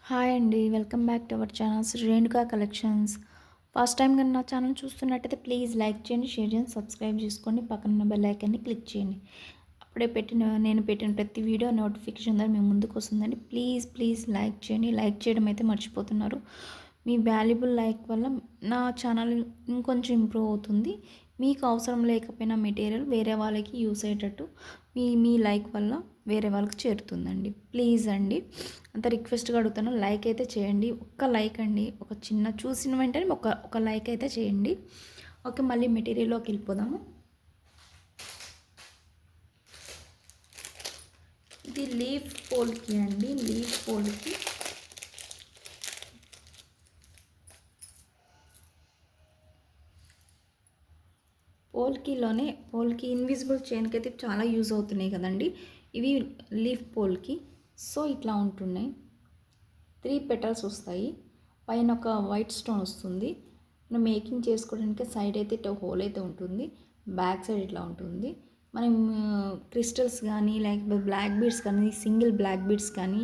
Hi అండి. Welcome back to our channels Renuka collections. First time కానీ నా ఛానల్ చూస్తున్నట్టయితే ప్లీజ్ లైక్ చేయండి, షేర్ చేయండి, సబ్స్క్రైబ్ చేసుకోండి, పక్కన బెల్ ఐకాన్ని క్లిక్ చేయండి. అప్పుడే నేను పెట్టిన ప్రతి వీడియో నోటిఫికేషన్ ద్వారా మీ ముందుకు వస్తుందండి. ప్లీజ్ లైక్ చేయండి. లైక్ చేయడం అయితే మర్చిపోతున్నారు. మీ వాల్యుబుల్ లైక్ వల్ల నా ఛానల్ ఇంకొంచెం ఇంప్రూవ్ అవుతుంది. మీకు అవసరం లేకపోయినా మెటీరియల్ వేరే వాళ్ళకి యూస్ అయ్యేటట్టు మీ లైక్ వల్ల వేరే వాళ్ళకి చేరుతుందండి. ప్లీజ్ అండి, అంత రిక్వెస్ట్గా అడుగుతాను. లైక్ అయితే చేయండి. ఒక్క లైక్ అండి, ఒక చిన్న చూసిన వెంటనే ఒక లైక్ అయితే చేయండి. ఓకే, మళ్ళీ మెటీరియల్లోకి వెళ్ళిపోదాము. ఇది లీఫ్ పోల్కి అండి. లీఫ్ పోల్కి పోల్కి ఇన్విజిబుల్ చైన్కి అయితే చాలా యూజ్ అవుతున్నాయి కదండి. ఇవి లీఫ్ పోల్కి. సో ఇట్లా ఉంటున్నాయి. 3 పెటల్స్ వస్తాయి. పైన ఒక వైట్ స్టోన్ వస్తుంది. మనం మేకింగ్ చేసుకోవడానికి సైడ్ అయితే ఇట్లా హోల్ అయితే ఉంటుంది. బ్యాక్ సైడ్ ఇట్లా ఉంటుంది. మనం క్రిస్టల్స్ కానీ లేకపోతే బ్లాక్ బీడ్స్ కానీ సింగిల్ బ్లాక్ బీడ్స్ కానీ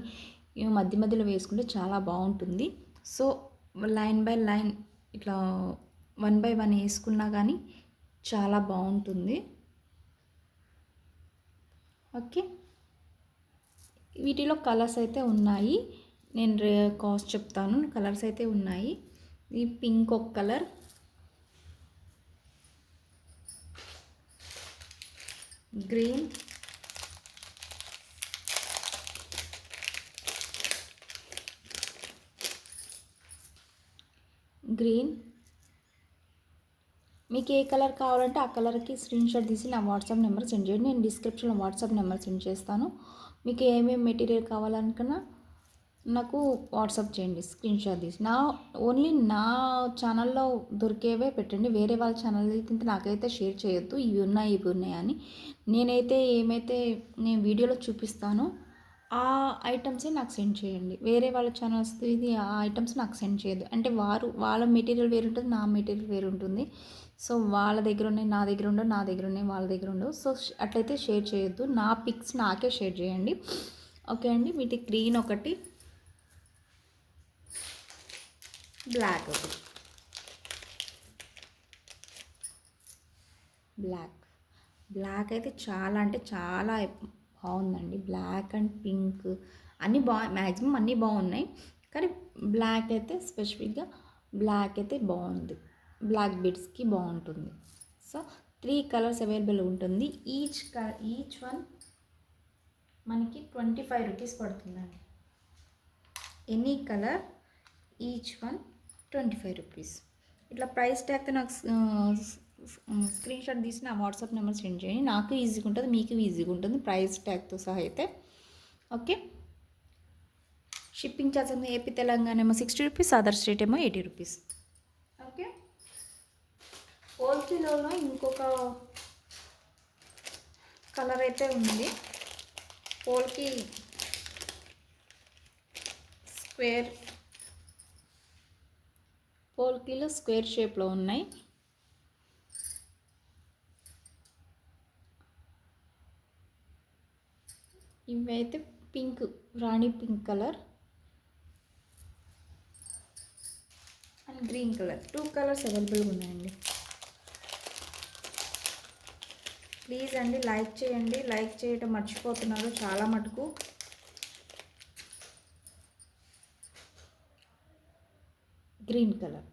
మధ్య మధ్యలో వేసుకుంటే చాలా బాగుంటుంది. సో లైన్ బై లైన్ ఇట్లా 1 బై 1 వేసుకున్నా కానీ చాలా బాగుంటుంది. ఓకే, వీటిలో కలర్స్ అయితే ఉన్నాయి. నేను కాస్ట్ చెప్తాను. కలర్స్ అయితే ఉన్నాయి. ఈ పింక్ ఒక కలర్, గ్రీన్, మీకు ఏ కలర్ కావాలంటే ఆ కలర్కి స్క్రీన్ షాట్ తీసి నా వాట్సాప్ నెంబర్ సెండ్ చేయండి. నేను డిస్క్రిప్షన్లో వాట్సాప్ నెంబర్ సెండ్ చేస్తాను. మీకు ఏమేమి మెటీరియల్ కావాలనుకున్నా నాకు వాట్సాప్ చేయండి స్క్రీన్ షాట్ తీసి. ఓన్లీ నా ఛానల్లో దొరికేవే పెట్టండి. వేరే వాళ్ళ ఛానల్ అయితే నాకైతే షేర్ చేయొద్దు, ఇవి ఉన్నాయి అని. నేనైతే ఏమైతే నేను వీడియోలో చూపిస్తానో ఆ ఐటమ్సే నాకు సెండ్ చేయండి. వేరే వాళ్ళ ఛానల్స్ ఇది ఆ ఐటమ్స్ నాకు సెండ్ చేయొద్దు. అంటే వాళ్ళ మెటీరియల్ వేరు ఉంటుంది, నా మెటీరియల్ వేరు ఉంటుంది. సో వాళ్ళ దగ్గర ఉన్నాయి నా దగ్గర ఉండవు, నా దగ్గర ఉన్నాయి వాళ్ళ దగ్గర ఉండవు. సో అట్లయితే షేర్ చేయొద్దు. నా పిక్స్ నాకే షేర్ చేయండి. ఓకే అండి. వీటి గ్రీన్ ఒకటి, బ్లాక్ ఒకటి. బ్లాక్ అయితే చాలా అంటే చాలా బాగుందండి. బ్లాక్ అండ్ పింక్ అన్నీ మ్యాక్సిమం అన్నీ బాగున్నాయి. కానీ బ్లాక్ అయితే స్పెసిఫిక్గా బ్లాక్ అయితే బాగుంది. బ్లాక్ బీడ్స్కి బాగుంటుంది. సో 3 కలర్స్ అవైలబుల్ ఉంటుంది. ఈచ్ వన్ మనకి 25 రూపీస్ పడుతుందండి. Any colour each one 25 rupees. ఇట్లా ప్రైస్ ట్యాగ్తో నాకు స్క్రీన్ షాట్ తీసి నా వాట్సాప్ నెంబర్ సెండ్ చేయండి. నాకు ఈజీగా ఉంటుంది, మీకు ఈజీగా ఉంటుంది ప్రైస్ ట్యాగ్తో సహా అయితే. ఓకే, షిప్పింగ్ ఛార్జ్ ఏమో ఏపీ తెలంగాణ ఏమో 60 రూపీస్, అదర్ స్టేట్ ఏమో 80 రూపీస్. ఓకే, పోల్కిలోలో ఇంకొక కలర్ అయితే ఉంది. పోల్కి పోల్కీలో స్క్వేర్ షేప్లో ఉన్నాయి. ఇవైతే pink, Rani pink colour and green colour, 2 colours అవైలబుల్గా ఉన్నాయండి. ప్లీజ్ అండి లైక్ చేయండి. లైక్ చేయటం మర్చిపోతున్నారు చాలా మటుకు. Green colour.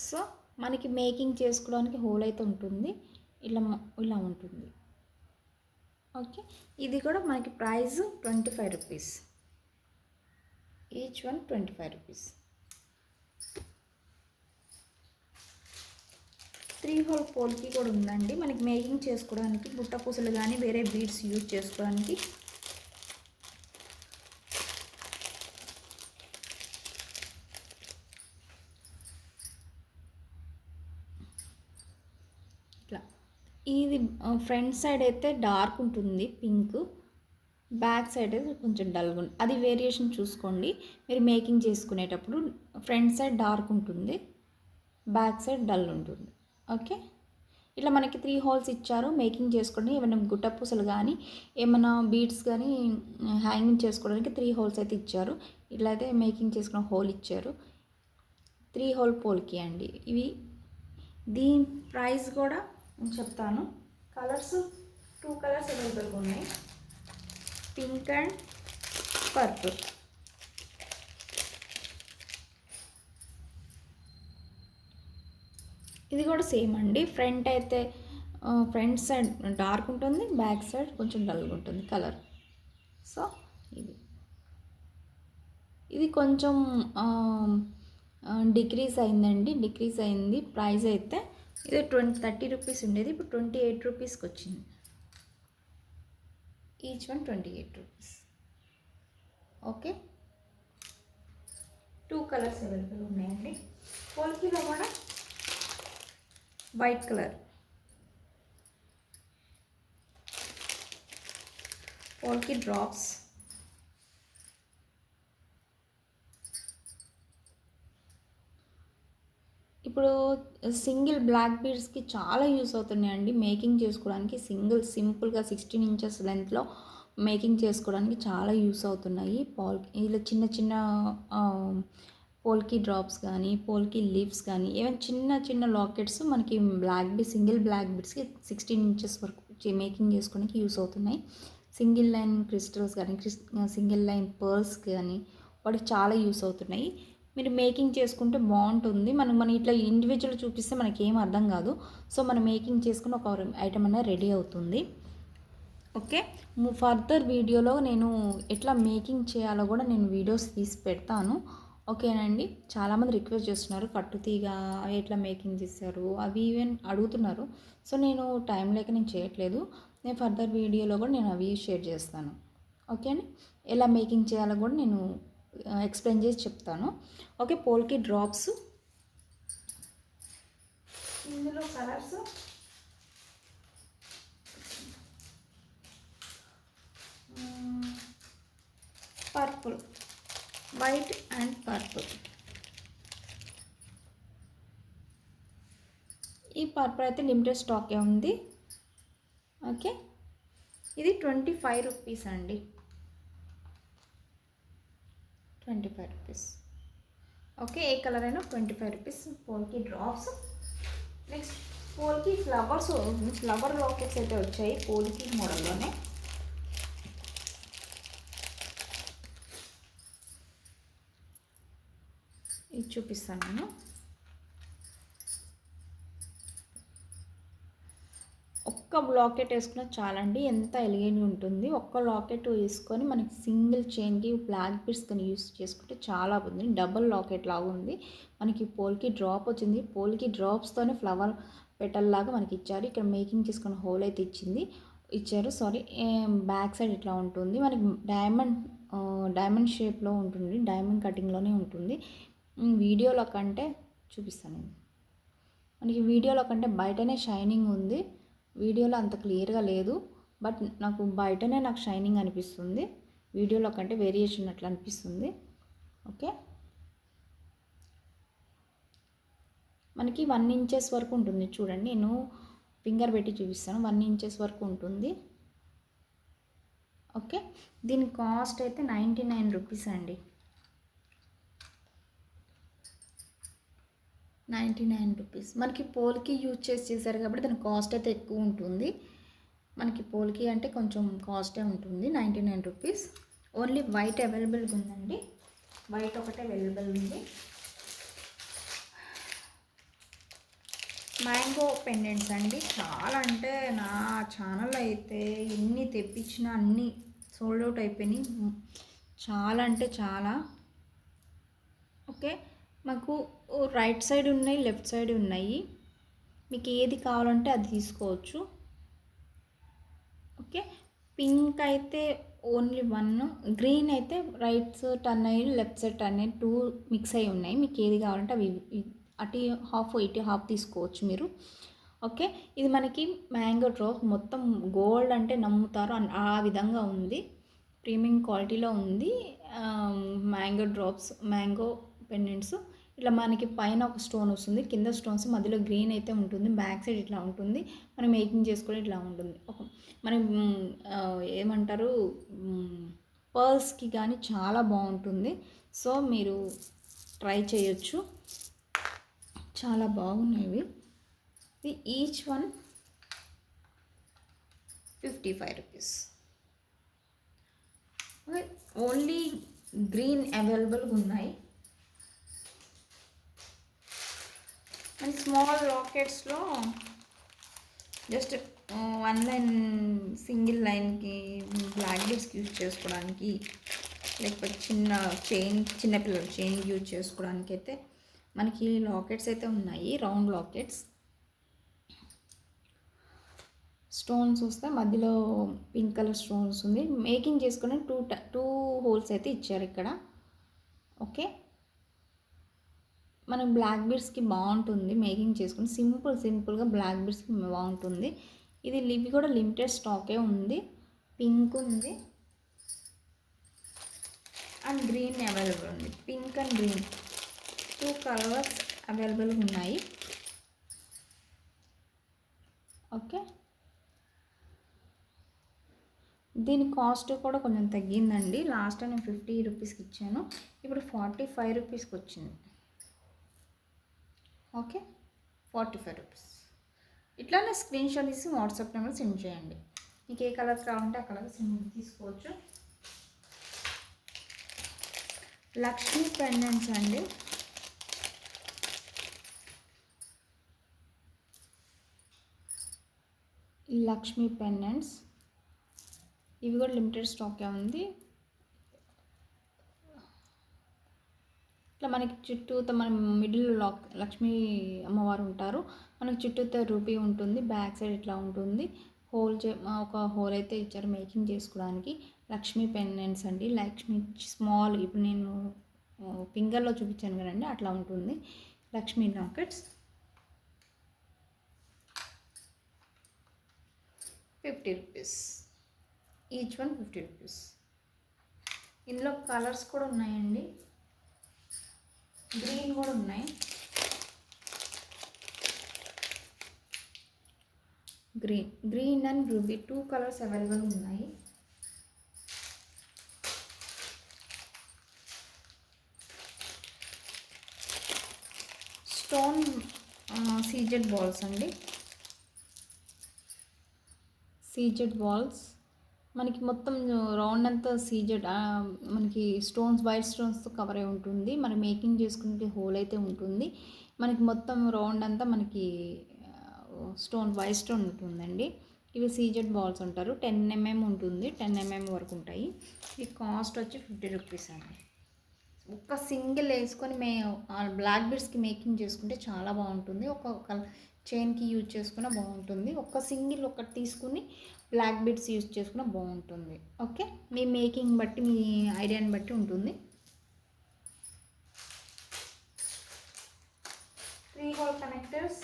సో మనకి మేకింగ్ చేసుకోవడానికి హోల్ అయితే ఉంటుంది. ఇలా ఉంటుంది. ఓకే, ఇది కూడా మనకి price 25 rupees. Each one 25 rupees. 3 hole polki కూడా ఉందండి. మనకి మేకింగ్ చేసుకోవడానికి బుట్ట పూసలు కానీ వేరే బీడ్స్ యూజ్ చేసుకోవడానికి. ఇట్లా ఇది ఫ్రంట్ సైడ్ అయితే డార్క్ ఉంటుంది పింక్, బ్యాక్ సైడ్ అయితే కొంచెం డల్గా ఉంటుంది. అది వేరియేషన్ చూసుకోండి మీరు మేకింగ్ చేసుకునేటప్పుడు. ఫ్రంట్ సైడ్ డార్క్ ఉంటుంది, బ్యాక్ సైడ్ డల్ ఉంటుంది. ఓకే, ఇట్లా మనకి 3 హోల్స్ ఇచ్చారు. మేకింగ్ చేసుకోండి. ఏమైనా గుట్ట పూసలు కానీ ఏమైనా బీడ్స్ కానీ హ్యాంగింగ్ చేసుకోవడానికి 3 హోల్స్ అయితే ఇచ్చారు. ఇట్లా అయితే మేకింగ్ చేసుకున్న హోల్ ఇచ్చారు. 3 హోల్ పోల్కి అండి ఇవి. దీని ప్రైస్ కూడా నేను చెప్తాను. కలర్స్ 2 కలర్స్ అవైలబుల్గా ఉన్నాయి, పింక్ అండ్ పర్పుల్. ఇది కూడా సేమ్ అండి. ఫ్రంట్ అయితే ఫ్రంట్ సైడ్ డార్క్ ఉంటుంది, బ్యాక్ సైడ్ కొంచెం డల్గా ఉంటుంది కలర్. సో ఇది కొంచెం డిక్రీజ్ అయిందండి, డిక్రీజ్ అయింది ప్రైస్ అయితే. ఇది 30 రూపీస్ ఉండేది, ఇప్పుడు 28 రూపీస్కి వచ్చింది. Each one 28 rupees. Okay, 2 colours available ఉన్నాయండి. పోల్కీలో కూడా వైట్ కలర్, పోల్కీ డ్రాప్స్. ఇప్పుడు సింగిల్ బ్లాక్ బీడ్స్కి చాలా యూస్ అవుతున్నాయండి మేకింగ్ చేసుకోవడానికి. సింపుల్గా 16 ఇంచెస్ లెంత్లో మేకింగ్ చేసుకోవడానికి చాలా యూస్ అవుతున్నాయి. ఇలా చిన్న చిన్న పోల్కీ డ్రాప్స్ కానీ పోల్కీ లీవ్స్ కానీ ఏమైనా చిన్న చిన్న లాకెట్స్ మనకి సింగిల్ బ్లాక్ బీడ్స్కి 16 ఇంచెస్ వరకు మేకింగ్ చేసుకోవడానికి యూస్ అవుతున్నాయి. సింగిల్ లైన్ క్రిస్టల్స్ కానీ సింగిల్ లైన్ పర్ల్స్ కానీ వాటికి చాలా యూస్ అవుతున్నాయి. మీరు మేకింగ్ చేసుకుంటే బాగుంటుంది. మనం ఇట్లా ఇండివిజువల్ చూపిస్తే మనకి ఏం అర్థం కాదు. సో మనం మేకింగ్ చేసుకుని ఒక ఐటమ్ అనేది రెడీ అవుతుంది. ఓకే, ఫర్దర్ వీడియోలో నేను ఎట్లా మేకింగ్ చేయాలో కూడా నేను వీడియోస్ తీసి పెడతాను. ఓకేనండి. చాలామంది రిక్వెస్ట్ చేస్తున్నారు కట్టుతీగ ఎట్లా మేకింగ్ చేస్తారు అవి ఈవెన్ అడుగుతున్నారు. సో నేను టైం లేక నేను చేయట్లేదు. నేను ఫర్దర్ వీడియోలో కూడా నేను అవి షేర్ చేస్తాను. ఓకే అండి, ఎలా మేకింగ్ చేయాలో కూడా నేను ఎక్స్ప్లెయిన్ చేసి చెప్తాను. Okay, polki drops. ఇందులో colours purple, white and purple. ఈ పర్పుల్ అయితే లిమిటెడ్ స్టాకే ఉంది. ఓకే, ఇది 25 రూపీస్ అండి, 25 రూపీస్. ఓకే, ఏ కలర్ అయినా 25 rupees polki drops. Next polki flower lockets అయితే వచ్చాయి పోల్కి మోడల్లోనే. ఇది చూపిస్తాను నేను. ఒక్క లాకెట్ వేసుకున్నా చాలండి, ఎంత ఎలిగెంట్గా ఉంటుంది. ఒక్క లాకెట్ వేసుకొని మనకి సింగిల్ చైన్కి బ్లాక్ బీడ్స్ కానీ యూస్ చేసుకుంటే చాలా బాగుంది. డబుల్ లాకెట్ లాగా ఉంది. మనకి పోల్కి డ్రాప్ వచ్చింది. పోల్కి డ్రాప్స్తోనే ఫ్లవర్ పెటల్ లాగా మనకి ఇచ్చారు. ఇక్కడ మేకింగ్ చేసుకున్న హోల్ అయితే ఇచ్చారు. బ్యాక్ సైడ్ ఇట్లా ఉంటుంది. మనకి డైమండ్ షేప్లో ఉంటుంది, డైమండ్ కటింగ్లోనే ఉంటుంది. వీడియోలో కంటే చూపిస్తాను. మనకి వీడియోలో కంటే బయటనే షైనింగ్ ఉంది, వీడియోలో అంత క్లియర్గా లేదు. బట్ నాకు బయటనే షైనింగ్ అనిపిస్తుంది, వీడియోలో కంటే వేరియేషన్ అట్లా అనిపిస్తుంది. ఓకే, మనకి 1 ఇంచెస్ వరకు ఉంటుంది. చూడండి, నేను ఫింగర్ పెట్టి చూపిస్తాను. 1 ఇంచెస్ వరకు ఉంటుంది. ఓకే, దీని కాస్ట్ అయితే 99 రూపీస్ అండి, 99 రూపీస్. మనకి పోల్కి యూజ్ చేశారు కాబట్టి దాని కాస్ట్ అయితే ఎక్కువ ఉంటుంది. మనకి పోల్కి అంటే కొంచెం కాస్టే ఉంటుంది. 99 రూపీస్. ఓన్లీ వైట్ అవైలబుల్గా ఉందండి, వైట్ ఒకటే అవైలబుల్ ఉంది. మ్యాంగో పెండెంట్స్ అండి, చాలా అంటే నా ఛానల్లో అయితే ఎన్ని తెప్పించినా అన్నీ సోల్డ్ అవుట్ అయిపోయినాయి, చాలా అంటే చాలా. ఓకే, మాకు రైట్ సైడ్ ఉన్నాయి, లెఫ్ట్ సైడ్ ఉన్నాయి. మీకు ఏది కావాలంటే అది తీసుకోవచ్చు. ఓకే, పింక్ అయితే ఓన్లీ 1, గ్రీన్ అయితే రైట్ టర్న్ అయ్యి లెఫ్ట్ సైడ్ టర్న్ అయ్యి 2 మిక్స్ అయ్యి ఉన్నాయి. మీకు ఏది కావాలంటే అవి అటు హాఫ్ ఇటు హాఫ్ తీసుకోవచ్చు మీరు. ఓకే, ఇది మనకి మ్యాంగో డ్రాప్ మొత్తం గోల్డ్ అంటే నమ్ముతారు ఆ విధంగా ఉంది, ప్రీమియం క్వాలిటీలో ఉంది. Mango drops, mango pendants. ఇట్లా మనకి పైన ఒక స్టోన్ వస్తుంది, కింద స్టోన్స్, మధ్యలో గ్రీన్ అయితే ఉంటుంది. బ్యాక్ సైడ్ ఇట్లా ఉంటుంది. మనం మేకింగ్ చేసుకొని ఇట్లా ఉంటుంది. ఒక మనం ఏమంటారు పర్ల్స్కి కానీ చాలా బాగుంటుంది. సో మీరు ట్రై చేయొచ్చు, చాలా బాగున్నాయి. ఇది each one 55 rupees. Only green అవైలబుల్గా ఉన్నాయి. అండ్ స్మాల్ లాకెట్స్లో జస్ట్ వన్ లైన్, సింగిల్ లైన్కి, బ్లాక్ బీడ్స్కి యూజ్ చేసుకోవడానికి, లేకపోతే చిన్నపిల్లలు చైన్ యూజ్ చేసుకోవడానికి అయితే మనకి లాకెట్స్ అయితే ఉన్నాయి. రౌండ్ లాకెట్స్, స్టోన్స్ వస్తే మధ్యలో పింక్ కలర్ స్టోన్స్ ఉంది. మేకింగ్ చేసుకుని టూ హోల్స్ అయితే ఇచ్చారు ఇక్కడ. ఓకే, మనం బ్లాక్ బీడ్స్కి బాగుంటుంది మేకింగ్ చేసుకుని, సింపుల్గా బ్లాక్ బీడ్స్కి బాగుంటుంది. ఇవి కూడా లిమిటెడ్ స్టాకే ఉంది. పింక్ ఉంది అండ్ గ్రీన్ అవైలబుల్ ఉంది. పింక్ అండ్ గ్రీన్ 2 కలర్స్ అవైలబుల్గా ఉన్నాయి. ఓకే, దీని కాస్ట్ కూడా కొంచెం తగ్గిందండి. లాస్ట్ టైం నేను 50 రూపీస్కి ఇచ్చాను, ఇప్పుడు 45 రూపీస్కి వచ్చింది. Okay, 45 rupees. ఇట్లానే స్క్రీన్ షాట్ తీసి వాట్సాప్ నెంబర్ సెండ్ చేయండి. మీకు ఏ కలర్ కావాలంటే ఆ కలర్ తీసుకోవచ్చు. లక్ష్మీ పెండెంట్స్ అండి. లక్ష్మీ పెండెంట్స్ ఇవి కూడా లిమిటెడ్ స్టాకే ఉంది. ఇట్లా మనకి చుట్టూతో మన మిడిల్ లక్ష్మీ అమ్మవారు ఉంటారు. మనకి చుట్టూతో రూపీ ఉంటుంది. బ్యాక్ సైడ్ ఇట్లా ఉంటుంది. ఒక హోల్ అయితే ఇచ్చారు మేకింగ్ చేసుకోవడానికి. లక్ష్మీ పెండెంట్స్ అండి. లక్ష్మీ స్మాల్, ఇప్పుడు నేను ఫింగర్లో చూపించాను కదండి, అట్లా ఉంటుంది. Lakshmi lockets 50 rupees. Each one 50 rupees. ఇందులో కలర్స్ కూడా ఉన్నాయండి, గ్రీన్ కూడా ఉన్నాయి. Green and ruby 2 colours available ఉన్నాయి. స్టోన్ సీజెడ్ బాల్స్ అండి. సీజెడ్ బాల్స్ మనకి మొత్తం రౌండ్ అంతా సీజెడ్, మనకి స్టోన్స్, వైట్ స్టోన్స్తో కవర్ అయి ఉంటుంది. మనం మేకింగ్ చేసుకుంటే హోల్ అయితే ఉంటుంది. మనకి మొత్తం రౌండ్ అంతా మనకి వైట్ స్టోన్ ఉంటుందండి. ఇవి సీజెడ్ బాల్స్ అంటారు. 10 mm ఉంటుంది, 10 mm వరకు ఉంటాయి. ఈ కాస్ట్ వచ్చి 50 రూపీస్ అండి. ఒక్క సింగిల్ వేసుకొని బ్లాక్ బీడ్స్కి మేకింగ్ చేసుకుంటే చాలా బాగుంటుంది. ఒక చైన్కి యూజ్ చేసుకున్న బాగుంటుంది. ఒక్క సింగిల్ ఒకటి తీసుకుని బ్లాక్ బీడ్స్ యూజ్ చేసుకున్న బాగుంటుంది. ఓకే, మీ మేకింగ్ బట్టి, మీ ఐడియాని బట్టి ఉంటుంది. 3 హోల్ కనెక్టర్స్,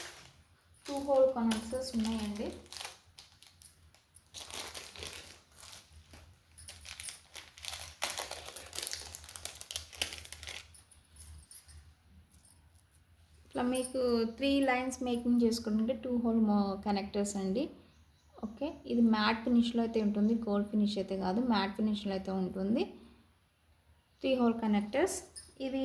2 హోల్ కనెక్టర్స్ ఉన్నాయండి. ఇట్లా మీకు 3 లైన్స్ మేకింగ్ చేసుకుంటే 2 హోల్ కనెక్టర్స్ అండి. ఓకే, ఇది మ్యాట్ ఫినిష్లో అయితే ఉంటుంది, గోల్డ్ ఫినిష్ అయితే కాదు, మ్యాట్ ఫినిష్లో అయితే ఉంటుంది. 3 హోల్ కనెక్టర్స్. ఇది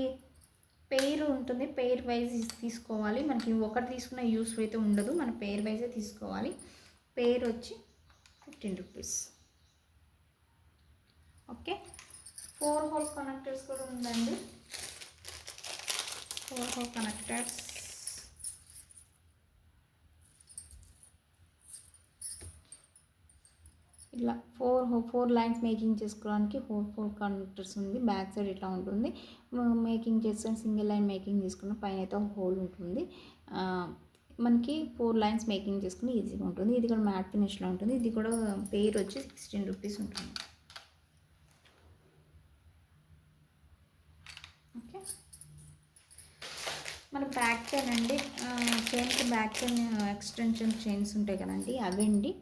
పెయిర్ ఉంటుంది, పెయిర్ వైజ్ తీసుకోవాలి. మనకి ఒకటి తీసుకున్న యూస్ అయితే ఉండదు, మన పెయిర్ వైజే తీసుకోవాలి. పెయిర్ వచ్చి 15 రూపీస్. ఓకే, 4 హోల్ కనెక్టర్స్ కూడా ఉందండి. 4 హోల్ కనెక్టర్స్. ఇట్లా 4 లైన్స్ మేకింగ్ చేసుకోవడానికి 4 కనెక్టర్స్ ఉంది. బ్యాక్ సైడ్ ఇట్లా ఉంటుంది. మేకింగ్ చేస్తే సింగిల్ లైన్ మేకింగ్ చేసుకున్న పైన అయితే ఒక హోల్ ఉంటుంది. మనకి 4 లైన్స్ మేకింగ్ చేసుకుని ఈజీగా ఉంటుంది. ఇది కూడా మ్యాట్ ఫినిష్లో ఉంటుంది. ఇది కూడా పెయిర్ వచ్చి 16 రూపీస్ ఉంటుంది. ఓకే, మన బ్యాక్ చైన్ అండి. చైన్కి బ్యాక్ చైన్ ఎక్స్టెన్షన్ చైన్స్ ఉంటాయి కదండి, అవండి.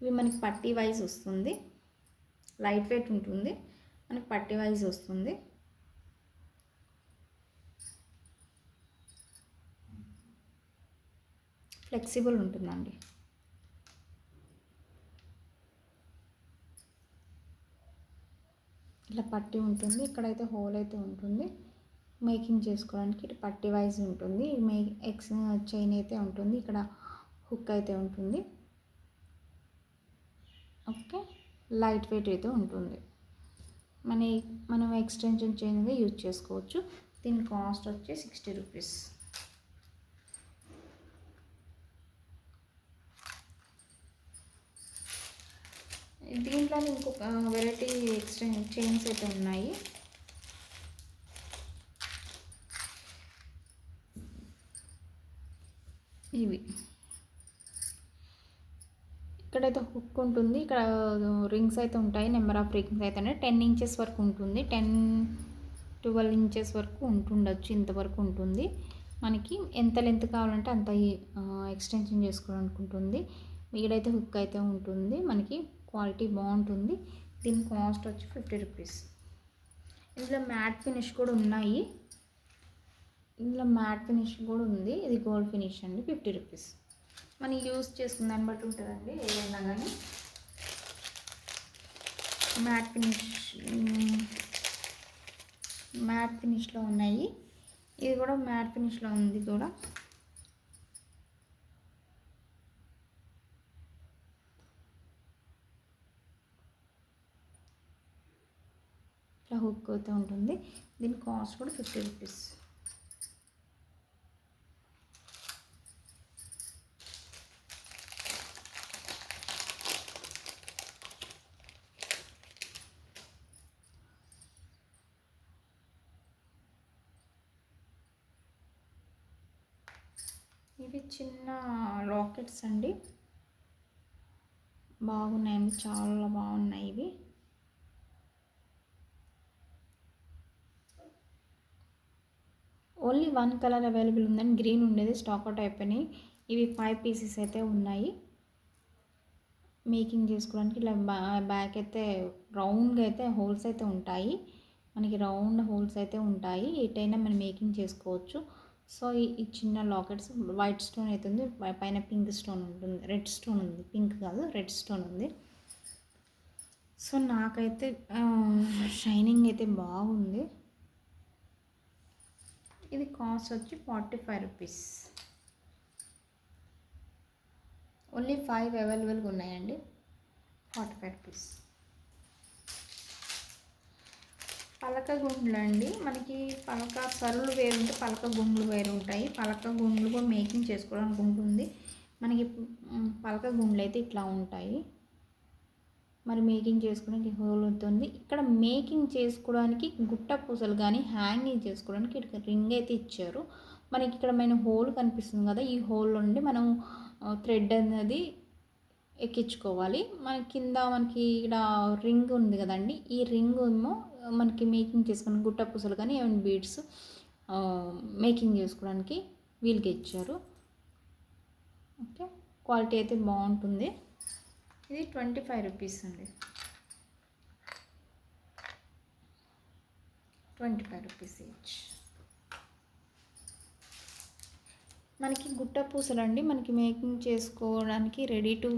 ఇవి మనకి పట్టీ వైజ్ వస్తుంది, లైట్ వెయిట్ ఉంటుంది, మనకి పట్టీ వైజ్ వస్తుంది. ఫ్లెక్సిబుల్ ఉంటుందండి. ఇట్లా పట్టి ఉంటుంది, ఇక్కడైతే హోల్ అయితే ఉంటుంది. మేకింగ్ చేసుకోవడానికి ఇటు పట్టి వైజ్ ఉంటుంది. చైన్ అయితే ఉంటుంది, ఇక్కడ హుక్ అయితే ఉంటుంది. ఓకే, లైట్ వెయిట్ అయితే ఉంటుంది. మనం ఎక్స్టెన్షన్ చైన్గా యూజ్ చేసుకోవచ్చు. దీని కాస్ట్ వచ్చి 60 రూపీస్. దీంట్లోనే ఇంకొక వెరైటీ ఎక్స్టెన్షన్ చైన్స్ అయితే ఉన్నాయి. ఇవి ఇక్కడైతే హుక్ ఉంటుంది, ఇక్కడ రింగ్స్ అయితే ఉంటాయి. నెంబర్ ఆఫ్ రింగ్స్ అయితే 10 ఇంచెస్ వరకు ఉంటుంది. 10-12 ఇంచెస్ వరకు ఉంటుండొచ్చు, ఇంతవరకు ఉంటుంది. మనకి ఎంత లెంత్ కావాలంటే అంత ఎక్స్టెన్షన్ చేసుకోవడానికి ఉంటుంది. ఇక్కడైతే హుక్ అయితే ఉంటుంది. మనకి క్వాలిటీ బాగుంటుంది. దీని కాస్ట్ వచ్చి 50 రూపీస్. ఇందులో మ్యాట్ ఫినిష్ కూడా ఉన్నాయి. ఇది గోల్డ్ ఫినిష్ అండి. 50 రూపీస్. మనం యూజ్ చేసుకున్న దాన్ని బట్టి ఉంటుందండి ఏదైనా కానీ. మ్యాట్ ఫినిష్లో ఉన్నాయి. ఇది కూడా మ్యాట్ ఫినిష్లో ఉంది కూడా. ఇట్లా హుక్ అయితే ఉంటుంది. దీని కాస్ట్ కూడా 50 రూపీస్. ఇవి చిన్న లాకెట్స్ అండి, బాగున్నాయండి, చాలా బాగున్నాయి ఇవి. ఓన్లీ 1 కలర్ అవైలబుల్ ఉందండి, గ్రీన్ ఉండేది స్టాక్ అవుట్ అయిపోయినాయి. ఇవి 5 పీసెస్ అయితే ఉన్నాయి. మేకింగ్ చేసుకోవడానికి ఇలా బ్యాక్ అయితే రౌండ్గా అయితే హోల్స్ అయితే ఉంటాయి. మనకి రౌండ్ హోల్స్ అయితే ఉంటాయి. ఎటైనా మనం మేకింగ్ చేసుకోవచ్చు. సో ఈ చిన్న లాకెట్స్ వైట్ స్టోన్ అయితే ఉంది, పైన పింక్ స్టోన్ ఉంటుంది, రెడ్ స్టోన్ ఉంది, పింక్ కాదు రెడ్ స్టోన్ ఉంది. సో నాకైతే షైనింగ్ అయితే బాగుంది. ఇది కాస్ట్ వచ్చి 45 రూపీస్. ఓన్లీ 5 అవైలబుల్గా ఉన్నాయండి. 45 రూపీస్. పలక గుండ్లు అండి, మనకి పలక సరులు వేరు ఉంటే పలక గుండ్లు వేరు ఉంటాయి. పలక గుండ్లు కూడా మేకింగ్ చేసుకోవడానికి ఉంటుంది. మనకి పలక గుండ్లు అయితే ఇట్లా ఉంటాయి. మరి మేకింగ్ చేసుకోవడానికి హోల్ అవుతుంది. ఇక్కడ మేకింగ్ చేసుకోవడానికి గుట్ట పూసలు కానీ హ్యాంగింగ్ చేసుకోవడానికి ఇక్కడ రింగ్ అయితే ఇచ్చారు. మనకి ఇక్కడ హోల్ కనిపిస్తుంది కదా, ఈ హోల్ నుండి మనం థ్రెడ్ అనేది ఎక్కించుకోవాలి. కింద మనకి ఇక్కడ రింగ్ ఉంది కదండి, ఈ రింగ్ ఏమో మనకి మేకింగ్ చేసుకుని గుట్ట పూసలు కానీ ఏమైనా బీడ్స్ మేకింగ్ చేసుకోవడానికి వీలుగా ఇచ్చారు. ఓకే, క్వాలిటీ అయితే బాగుంటుంది. ఇది 25 రూపీస్ అండి. 25 రూపీస్ ఈచ్. మనకి గుట్ట పూసలు అండి, మనకి మేకింగ్ చేసుకోవడానికి రెడీ టు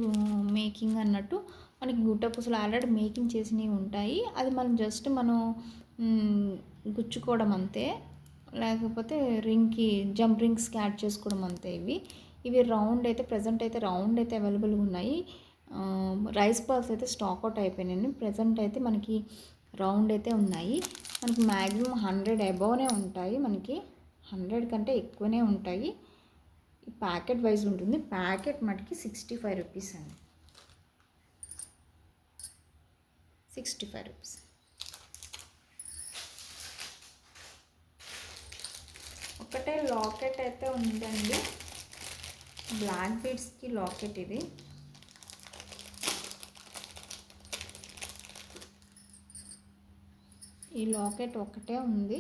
మేకింగ్ అన్నట్టు మనకి గుట్ట పూసలు ఆల్రెడీ మేకింగ్ చేసినవి ఉంటాయి. అది మనం జస్ట్ గుచ్చుకోవడం అంతే, లేకపోతే రింగ్కి జంప్ రింగ్స్కి యాడ్ చేసుకోవడం అంతే. ఇవి రౌండ్ అయితే ప్రజెంట్ అయితే రౌండ్ అయితే అవైలబుల్గా ఉన్నాయి. రైస్ బాల్స్ అయితే స్టాక్ అవుట్ అయిపోయినాయి. ప్రజెంట్ అయితే మనకి రౌండ్ అయితే ఉన్నాయి. మనకి మ్యాక్సిమం 100 అబోవ్నే ఉంటాయి. మనకి 100 కంటే ఎక్కువనే ఉంటాయి. ప్యాకెట్ వైజ్ ఉంటుంది. ప్యాకెట్ మటుకి 65 రూపీస్ అండి. 65 రూపీస్. ఒకటే లాకెట్ అయితే ఉందండి, బ్లాక్ బీడ్స్కి లాకెట్. ఇది ఈ లాకెట్ ఒకటే ఉంది.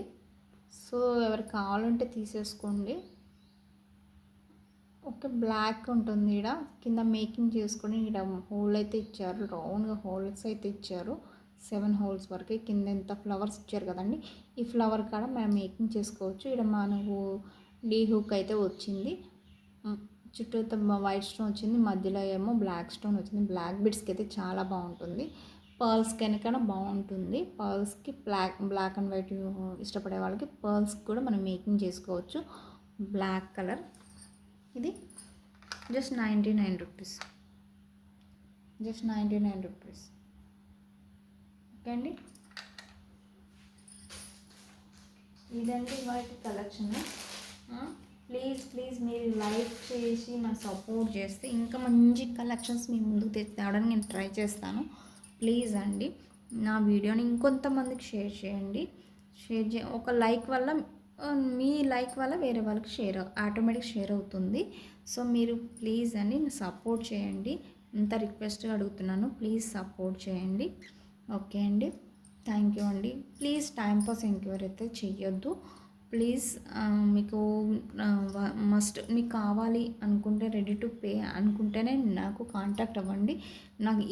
సో ఎవరికి కావాలంటే తీసేసుకోండి. ఓకే, బ్లాక్ ఉంటుంది. ఇక్కడ కింద మేకింగ్ చేసుకొని ఇక్కడ హోల్ అయితే ఇచ్చారు, రౌండ్గా హోల్స్ అయితే ఇచ్చారు. 7 హోల్స్ వరకు. కింద ఎంత ఫ్లవర్స్ ఇచ్చారు కదండి, ఈ ఫ్లవర్ కాడ మనం మేకింగ్ చేసుకోవచ్చు. ఇక్కడ మనకు డీ హుక్ అయితే వచ్చింది. చుట్టూ వైట్ స్టోన్ వచ్చింది, మధ్యలో ఏమో బ్లాక్ స్టోన్ వచ్చింది. బ్లాక్ బిడ్స్కి అయితే చాలా బాగుంటుంది, పర్ల్స్కి కనుక బాగుంటుంది. పర్ల్స్కి బ్లాక్ అండ్ వైట్ ఇష్టపడే వాళ్ళకి పర్ల్స్కి కూడా మనం మేకింగ్ చేసుకోవచ్చు. బ్లాక్ కలర్ ఇది just 99 rupees, just 99 rupees. Okay అండి, ఇదండి వాటి కలెక్షన్. ప్లీజ్ మీరు లైక్ చేసి నాకు సపోర్ట్ చేస్తే ఇంకా మంచి కలెక్షన్స్ మీ ముందుకు తేవడానికి నేను ట్రై చేస్తాను. ప్లీజ్ అండి, నా వీడియోని ఇంకొంతమందికి షేర్ చేయండి. ఒక లైక్ వల్ల మీ లైక్ వల్ల వేరే వాళ్ళకి ఆటోమేటిక్ షేర్ అవుతుంది. సో మీరు ప్లీజ్ అండి సపోర్ట్ చేయండి, ఇంత రిక్వెస్ట్గా అడుగుతున్నాను, ప్లీజ్ సపోర్ట్ చేయండి. ఓకే అండి, థ్యాంక్ యూ అండి. ప్లీజ్ టైంపాస్ ఎంక్వైరీ అయితే చెయ్యొద్దు ప్లీజ్. మీకు మీకు కావాలి అనుకుంటే, రెడీ టు పే అనుకుంటేనే నాకు కాంటాక్ట్ అవ్వండి. నాకు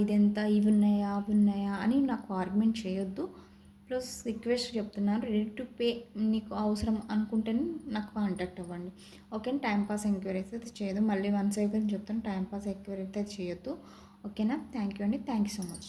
ఇదెంత ఇవి ఉన్నాయా అవి ఉన్నాయా అని నాకు ఆర్గ్యుమెంట్ చేయొద్దు. ప్లస్ రిక్వెస్ట్ చెప్తున్నాను, రెడీ టు పే నీకు అవసరం అనుకుంటేనే నాకు కాంటాక్ట్ అవ్వండి. ఓకే, టైంపాస్ ఎంక్వైరీస్ అయితే చేయదు. మళ్ళీ వన్స్ అయిపోయింది చెప్తాను, టైంపాస్ ఎంక్వైరీ అయితే చేయొద్దు. ఓకేనా, థ్యాంక్ యూ అండి, థ్యాంక్ యూ సో మచ్.